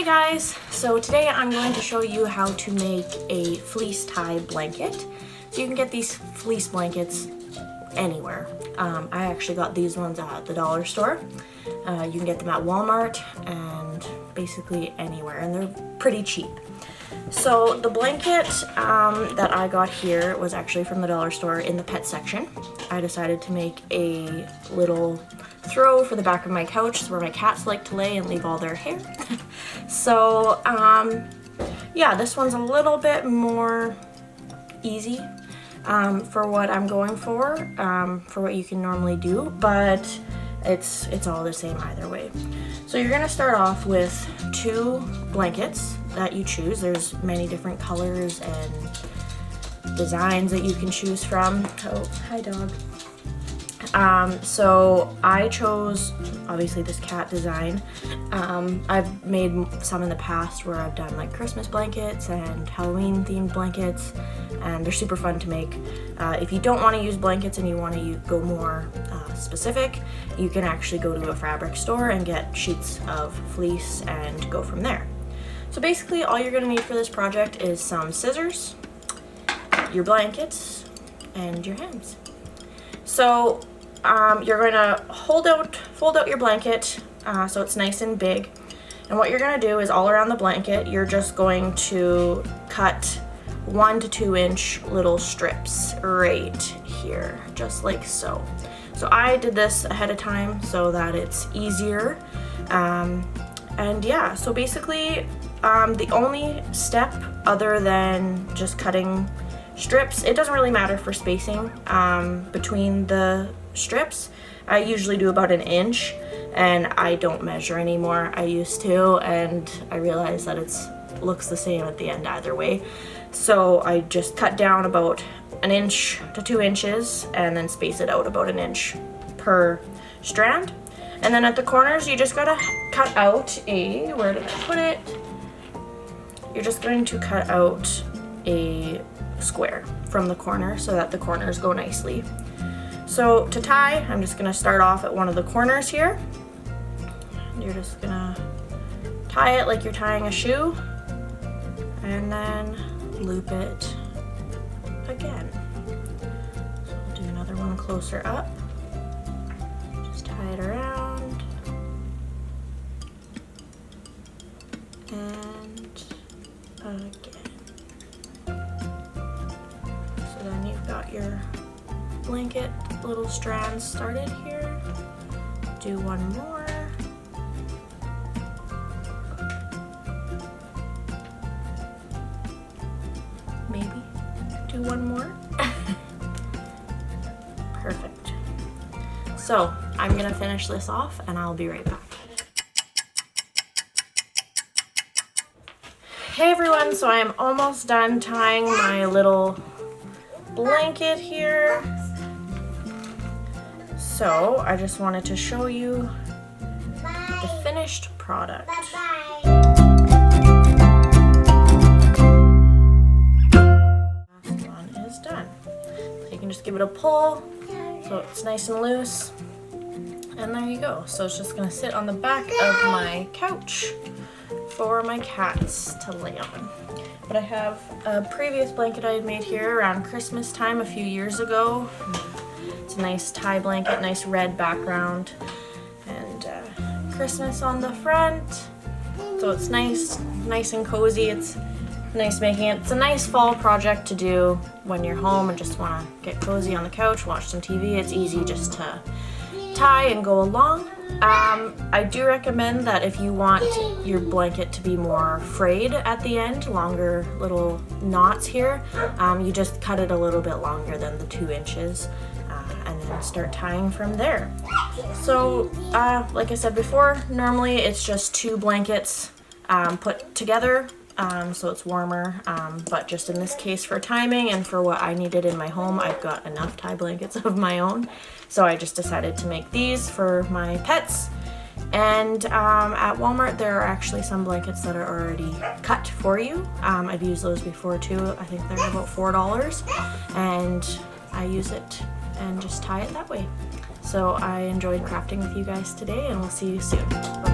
Hey guys, so today I'm going to show you how to make a fleece tie blanket. So you can get these fleece blankets anywhere. I actually got these ones at the dollar store. You can get them at Wal-Mart and basically anywhere, and they're pretty cheap. So the blanket that I got here was actually from the dollar store in the pet section. I decided to make a little throw for the back of my couch where my cats like to lay and leave all their hair. So yeah, this one's a little bit more easy for what I'm going for what you can normally do, but it's all the same either way. So you're gonna start off with 2 blankets that you choose. There's many different colors and designs that you can choose from. Oh, hi dog. So I chose obviously this cat design. I've made some in the past where I've done like Christmas blankets and Halloween themed blankets, and they're super fun to make. If you don't want to use blankets and you want to go more specific, you can actually go to a fabric store and get sheets of fleece and go from there. So basically all you're going to need for this project is some scissors, your blankets, and your hands. So you're going to fold out your blanket so it's nice and big, and what you're going to do is all around the blanket you're just going to cut 1 to 2 inch little strips right here, just like so. So I did this ahead of time so that it's easier, and yeah, so basically the only step other than just cutting strips, it doesn't really matter for spacing between the strips. I usually do about 1 inch, and I don't measure anymore. I used to, and I realized that it looks the same at the end either way. So I just cut down about 1 inch to 2 inches and then space it out about 1 inch per strand. And then at the corners you just gotta cut out where did I put it? You're just going to cut out a square from the corner so that the corners go nicely. So to tie, I'm just gonna start off at one of the corners here. You're just gonna tie it like you're tying a shoe, and then loop it again. So I'll do another one closer up. Just tie it around, and again. So then you've got your blanket little strands started here. Do one more. Maybe do one more. Perfect. So I'm gonna finish this off and I'll be right back. Hey everyone, so I am almost done tying my little blanket here. So I just wanted to show you the finished product. Last one is done. So you can just give it a pull so it's nice and loose, and there you go. So it's just gonna sit on the back of my couch for my cats to lay on. But I have a previous blanket I had made here around Christmas time a few years ago. It's a nice tie blanket, nice red background, and Christmas on the front. So it's nice and cozy. It's nice making it. It's a nice fall project to do when you're home and just want to get cozy on the couch, watch some TV. It's easy just to tie and go along. I do recommend that if you want your blanket to be more frayed at the end, longer little knots here, you just cut it a little bit longer than the 2 inches. And then start tying from there. So like I said before, normally it's just 2 blankets put together, so it's warmer, but just in this case for timing and for what I needed in my home, I've got enough tie blankets of my own, so I just decided to make these for my pets. And at Walmart there are actually some blankets that are already cut for you. I've used those before too. I think they're about $4, and I use it and just tie it that way. So I enjoyed crafting with you guys today, and we'll see you soon. Bye.